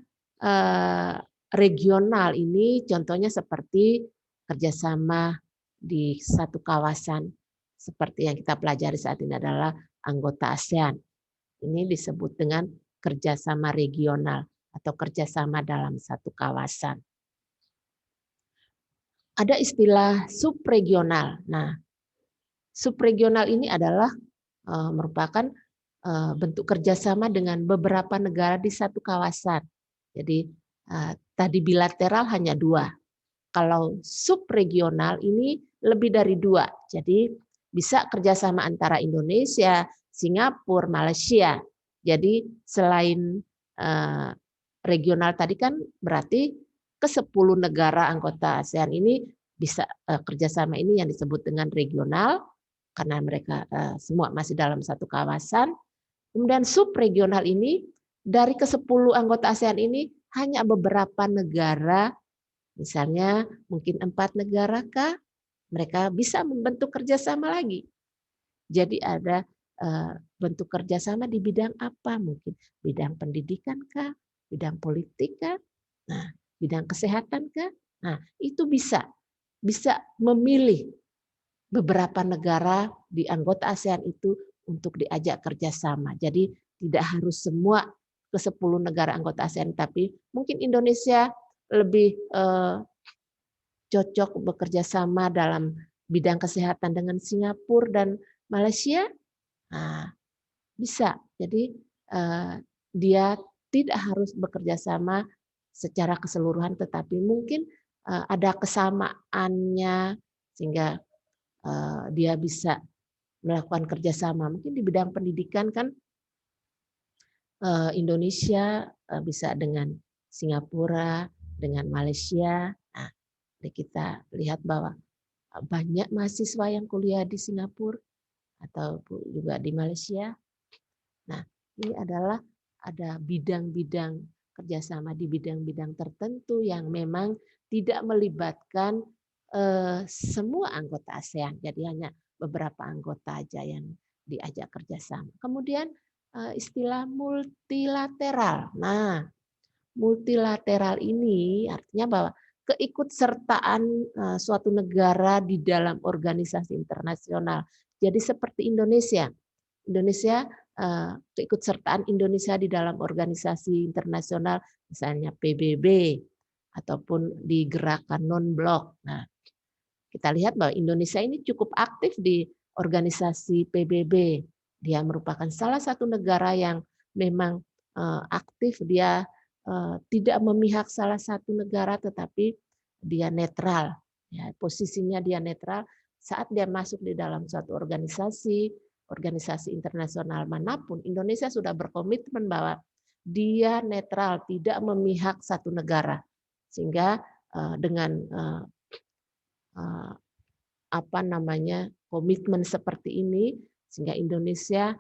regional ini contohnya seperti kerjasama di satu kawasan seperti yang kita pelajari saat ini adalah anggota ASEAN. Ini disebut dengan kerjasama regional atau kerjasama dalam satu kawasan. Ada istilah subregional. Nah, subregional ini adalah merupakan bentuk kerjasama dengan beberapa negara di satu kawasan. Jadi tadi bilateral hanya 2. Kalau subregional ini lebih dari 2. Jadi bisa kerjasama antara Indonesia, Singapura, Malaysia. Jadi selain regional tadi kan berarti ke-10 negara anggota ASEAN ini bisa kerjasama ini yang disebut dengan regional karena mereka semua masih dalam satu kawasan. Kemudian subregional ini dari ke-10 anggota ASEAN ini hanya beberapa negara, misalnya mungkin 4 negara kah, mereka bisa membentuk kerjasama lagi. Jadi ada bentuk kerjasama di bidang apa? Mungkin bidang pendidikan kah, bidang politik kah, nah bidang kesehatan kah. Nah itu bisa memilih beberapa negara di anggota ASEAN itu untuk diajak kerjasama. Jadi tidak harus semua ke-10 negara anggota ASEAN, tapi mungkin Indonesia lebih cocok bekerja sama dalam bidang kesehatan dengan Singapura dan Malaysia. Nah, bisa. Jadi dia tidak harus bekerja sama secara keseluruhan, tetapi mungkin ada kesamaannya sehingga dia bisa melakukan kerjasama. Mungkin di bidang pendidikan kan Indonesia bisa dengan Singapura, dengan Malaysia. Nah, kita lihat bahwa banyak mahasiswa yang kuliah di Singapura atau juga di Malaysia. Nah, ini adalah ada bidang-bidang kerjasama di bidang-bidang tertentu yang memang tidak melibatkan semua anggota ASEAN. Jadi hanya beberapa anggota aja yang diajak kerjasama. Kemudian istilah multilateral. Nah, multilateral ini artinya bahwa keikutsertaan suatu negara di dalam organisasi internasional. Jadi seperti Indonesia keikutsertaan Indonesia di dalam organisasi internasional, misalnya PBB ataupun di gerakan non-blok. Nah, kita lihat bahwa Indonesia ini cukup aktif di organisasi PBB. Dia merupakan salah satu negara yang memang aktif. Dia tidak memihak salah satu negara, tetapi dia netral. Ya, posisinya dia netral saat dia masuk di dalam suatu organisasi internasional manapun. Indonesia sudah berkomitmen bahwa dia netral, tidak memihak satu negara, sehingga dengan komitmen seperti ini, sehingga Indonesia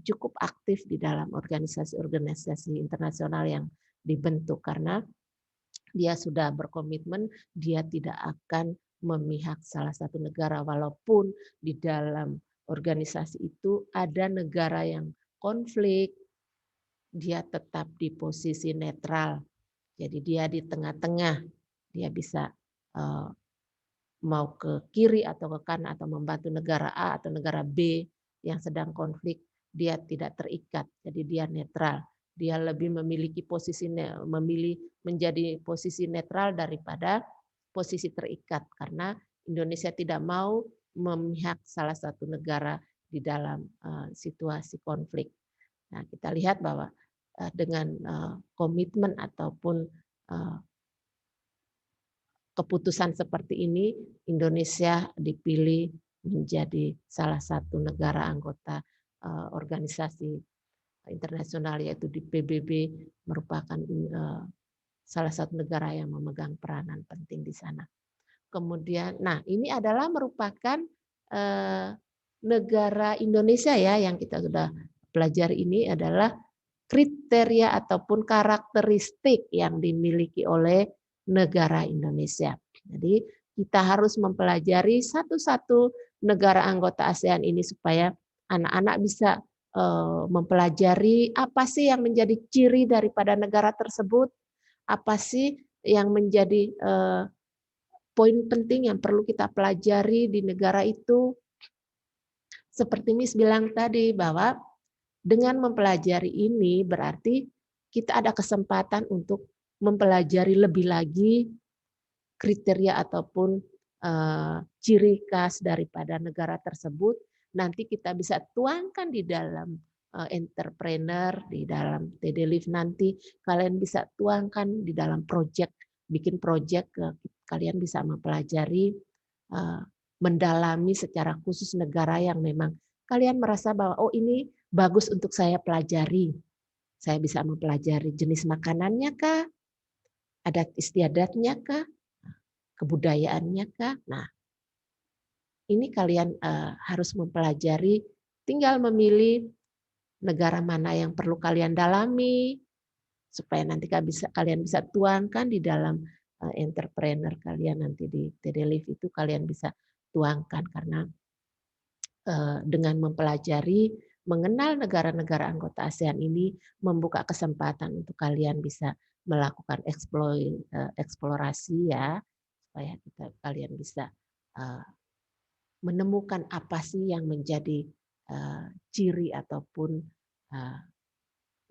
cukup aktif di dalam organisasi-organisasi internasional yang dibentuk karena dia sudah berkomitmen, dia tidak akan memihak salah satu negara walaupun di dalam organisasi itu ada negara yang konflik, dia tetap di posisi netral. Jadi dia di tengah-tengah, dia bisa mau ke kiri atau ke kanan atau membantu negara A atau negara B yang sedang konflik, dia tidak terikat. Jadi dia netral. Dia lebih memiliki menjadi posisi netral daripada posisi terikat karena Indonesia tidak mau memihak salah satu negara di dalam situasi konflik. Nah, kita lihat bahwa dengan komitmen ataupun keputusan seperti ini, Indonesia dipilih menjadi salah satu negara anggota organisasi internasional yaitu di PBB, merupakan salah satu negara yang memegang peranan penting di sana. Kemudian, nah ini adalah merupakan negara Indonesia ya yang kita sudah pelajari. Ini adalah kriteria ataupun karakteristik yang dimiliki oleh negara Indonesia. Jadi kita harus mempelajari satu-satu negara anggota ASEAN ini supaya anak-anak bisa mempelajari apa sih yang menjadi ciri daripada negara tersebut, apa sih yang menjadi poin penting yang perlu kita pelajari di negara itu, seperti Miss bilang tadi, bahwa dengan mempelajari ini berarti kita ada kesempatan untuk mempelajari lebih lagi kriteria ataupun ciri khas daripada negara tersebut. Nanti kita bisa tuangkan di dalam entrepreneur, di dalam TD Live nanti kalian bisa tuangkan di dalam project, bikin project, kalian bisa mempelajari, mendalami secara khusus negara yang memang kalian merasa bahwa oh ini bagus untuk saya pelajari. Saya bisa mempelajari jenis makanannya kah? Adat istiadatnya kah? Kebudayaannya kah? Nah, ini kalian harus mempelajari, tinggal memilih negara mana yang perlu kalian dalami, supaya nanti kalian bisa tuangkan di dalam entrepreneur kalian nanti di TD Live itu kalian bisa tuangkan, karena dengan mempelajari, mengenal negara-negara anggota ASEAN ini membuka kesempatan untuk kalian bisa melakukan eksplorasi ya, supaya kalian bisa menemukan apa sih yang menjadi ciri ataupun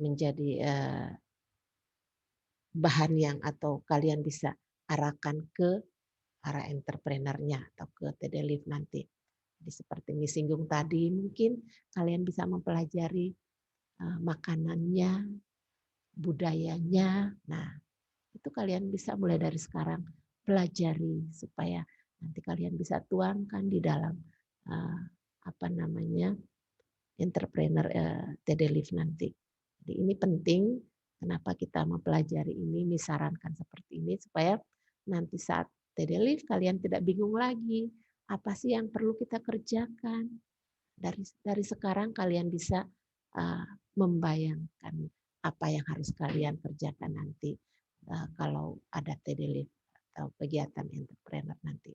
menjadi bahan yang atau kalian bisa arahkan ke arah entrepreneurnya atau ke TD Live nanti. Jadi seperti disinggung tadi, mungkin kalian bisa mempelajari makanannya, budayanya. Nah, itu kalian bisa mulai dari sekarang pelajari supaya nanti kalian bisa tuangkan di dalam entrepreneur TD Live nanti. Jadi ini penting. Kenapa kita mempelajari ini? Disarankan seperti ini supaya nanti saat TD Live kalian tidak bingung lagi apa sih yang perlu kita kerjakan. Dari sekarang kalian bisa membayangkan apa yang harus kalian kerjakan nanti kalau ada TD Live atau kegiatan entrepreneur nanti.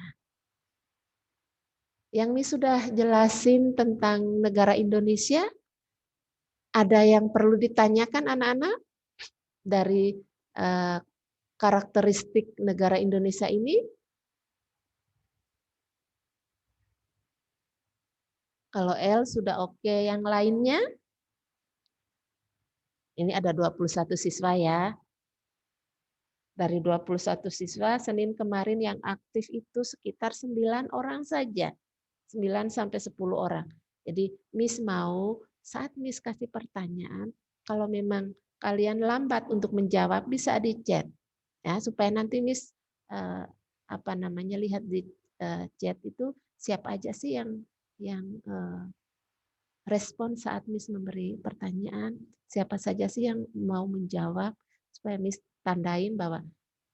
Nah, yang ini sudah jelasin tentang negara Indonesia, ada yang perlu ditanyakan anak-anak dari karakteristik negara Indonesia ini? Kalau L sudah oke, yang lainnya? Ini ada 21 siswa ya. Dari 21 siswa, Senin kemarin yang aktif itu sekitar 9 orang saja. 9 sampai 10 orang. Jadi Miss mau saat Miss kasih pertanyaan, kalau memang kalian lambat untuk menjawab bisa di chat. Ya, supaya nanti Miss lihat di chat itu siapa aja sih yang respon saat Miss memberi pertanyaan, siapa saja sih yang mau menjawab, supaya Miss tandain bahwa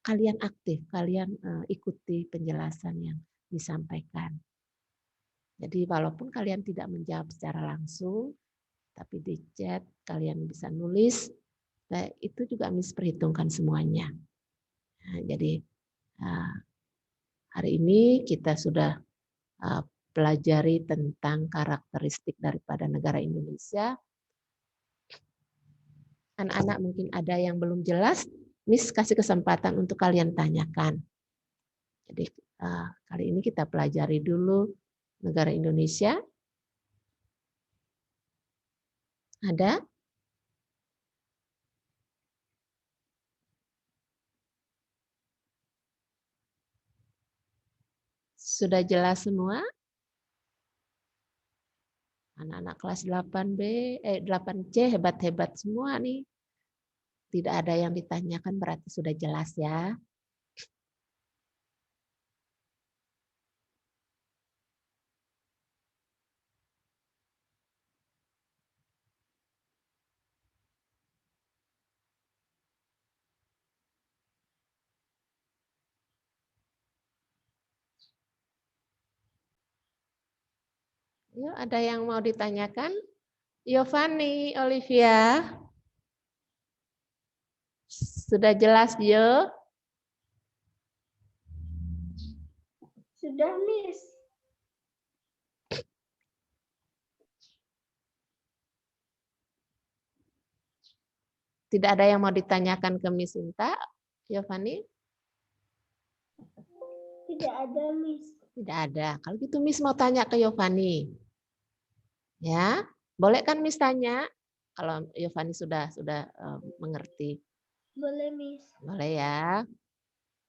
kalian aktif, kalian ikuti penjelasan yang disampaikan. Jadi walaupun kalian tidak menjawab secara langsung, tapi di chat kalian bisa nulis, nah, itu juga Miss perhitungkan semuanya. Nah, jadi hari ini kita sudah pelajari tentang karakteristik daripada negara Indonesia. Anak-anak mungkin ada yang belum jelas, Miss kasih kesempatan untuk kalian tanyakan. Jadi kali ini kita pelajari dulu negara Indonesia. Ada? Sudah jelas semua? Anak-anak kelas 8B, 8C hebat-hebat semua nih. Tidak ada yang ditanyakan berarti sudah jelas ya. Yuk, ada yang mau ditanyakan? Yovani, Olivia. Sudah jelas, Yo? Sudah, Miss. Tidak ada yang mau ditanyakan ke Miss Sinta? Giovanni? Tidak ada, Miss. Tidak ada. Kalau gitu Miss mau tanya ke Giovanni. Ya, boleh kan Miss tanya? Kalau Giovanni sudah mengerti. Boleh, Miss. Boleh ya.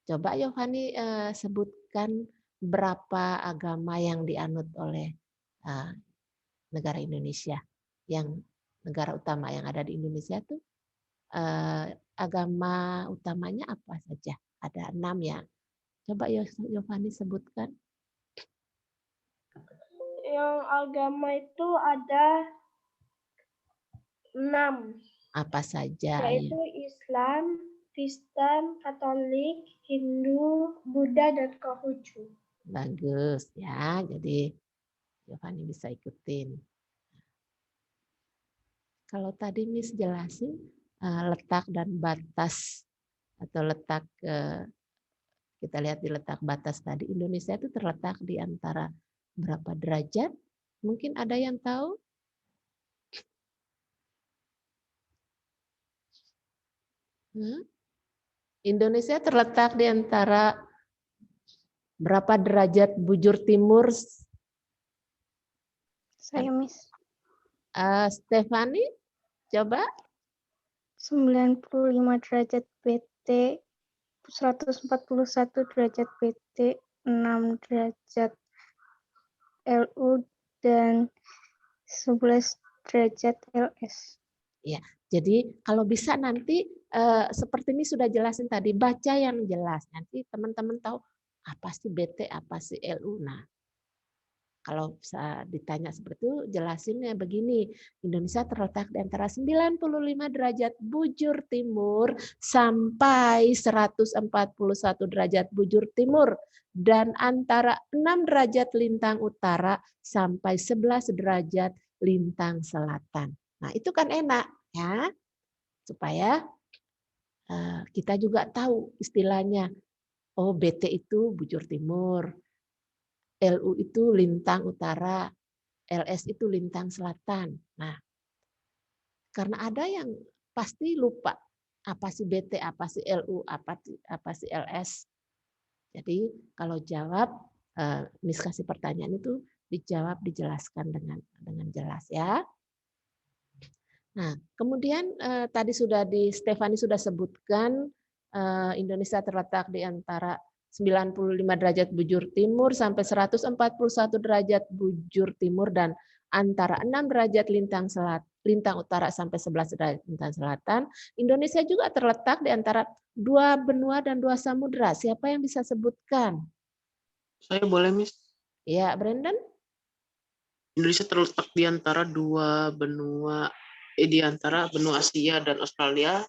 Coba Giovanni sebutkan berapa agama yang dianut oleh negara Indonesia. Yang negara utama yang ada di Indonesia itu agama utamanya apa saja? Ada 6 ya. Coba Giovanni sebutkan. Yang agama itu ada 6. Apa saja? Yaitu Islam, Kristen, Katolik, Hindu, Buddha, dan Konghucu. Bagus ya. Jadi Giovanni bisa ikutin. Kalau tadi Miss jelasin letak dan batas atau letak kita lihat di letak batas tadi, Indonesia itu terletak di antara berapa derajat? Mungkin ada yang tahu? Indonesia terletak di antara berapa derajat bujur timur? Saya, Miss. Stefani, coba. 95 derajat BT, 141 derajat BT, 6 derajat LU, dan 11 derajat LS. Ya, jadi kalau bisa nanti seperti ini sudah jelasin tadi, baca yang jelas. Nanti teman-teman tahu apa sih BT, apa sih LU. Nah, kalau bisa ditanya seperti itu, jelasinnya begini. Indonesia terletak di antara 95 derajat bujur timur sampai 141 derajat bujur timur. Dan antara 6 derajat lintang utara sampai 11 derajat lintang selatan. Nah, itu kan enak ya. Supaya kita juga tahu istilahnya. Oh, BT itu bujur timur. LU itu lintang utara, LS itu lintang selatan. Nah, karena ada yang pasti lupa apa sih BT, apa sih LU, apa sih LS. Jadi kalau jawab, Miss kasih pertanyaan itu dijawab, dijelaskan dengan jelas ya. Nah, kemudian tadi sudah Stefani sudah sebutkan Indonesia terletak di antara 95 derajat bujur timur sampai 141 derajat bujur timur dan antara 6 derajat lintang utara sampai 11 derajat lintang selatan. Indonesia juga terletak di antara 2 benua dan 2 samudra. Siapa yang bisa sebutkan? Saya boleh, Miss. Ya, Brandon? Indonesia terletak di antara di antara benua Asia dan Australia,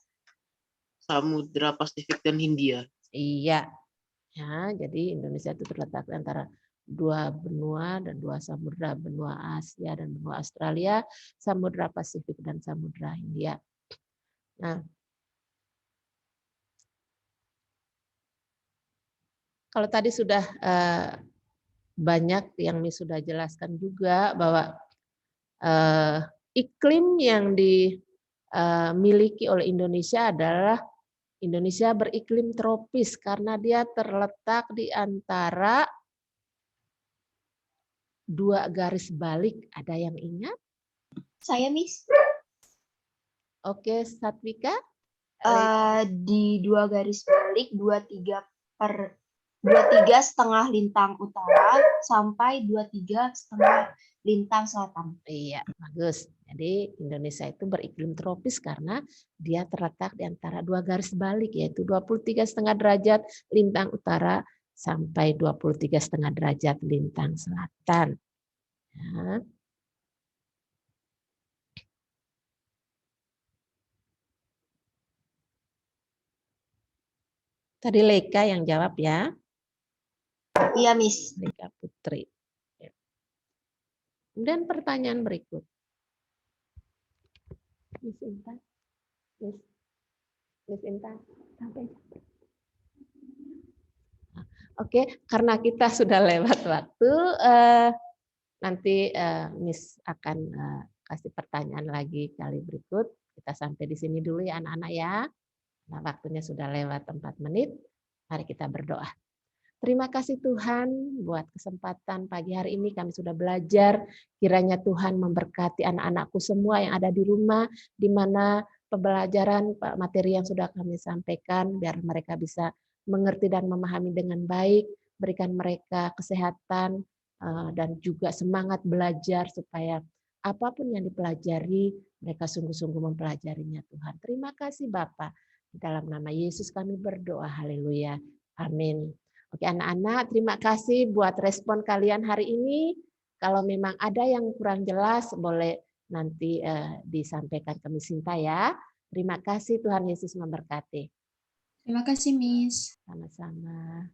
Samudra Pasifik dan Hindia. Iya. Ya, jadi Indonesia itu terletak di antara 2 benua dan 2 samudra, benua Asia dan benua Australia, Samudra Pasifik dan Samudra Hindia. Nah, kalau tadi sudah banyak yang sudah jelaskan juga bahwa iklim yang dimiliki oleh Indonesia adalah Indonesia beriklim tropis karena dia terletak di antara 2 garis balik. Ada yang ingat? Saya, Miss. Oke, Satwika? Di 2 garis balik, 23 setengah lintang utara sampai 23 setengah lintang selatan. Iya, bagus. Jadi Indonesia itu beriklim tropis karena dia terletak di antara 2 garis balik, yaitu 23,5 derajat lintang utara sampai 23,5 derajat lintang selatan. Ya. Tadi Leka yang jawab ya. Iya, Miss. Leka Putri. Kemudian pertanyaan berikut. Miss Intan. Miss Intan. Sampai. Oke, karena kita sudah lewat waktu, nanti Miss akan kasih pertanyaan lagi kali berikut. Kita sampai di sini dulu ya anak-anak ya. Nah, waktunya sudah lewat 4 menit. Mari kita berdoa. Terima kasih Tuhan buat kesempatan pagi hari ini kami sudah belajar. Kiranya Tuhan memberkati anak-anakku semua yang ada di rumah, di mana pembelajaran materi yang sudah kami sampaikan, biar mereka bisa mengerti dan memahami dengan baik. Berikan mereka kesehatan dan juga semangat belajar supaya apapun yang dipelajari, mereka sungguh-sungguh mempelajarinya Tuhan. Terima kasih Bapa. Di dalam nama Yesus kami berdoa. Haleluya. Amin. Oke anak-anak, terima kasih buat respon kalian hari ini. Kalau memang ada yang kurang jelas, boleh nanti disampaikan ke Miss Sinta ya. Terima kasih, Tuhan Yesus memberkati. Terima kasih, Miss. Sama-sama.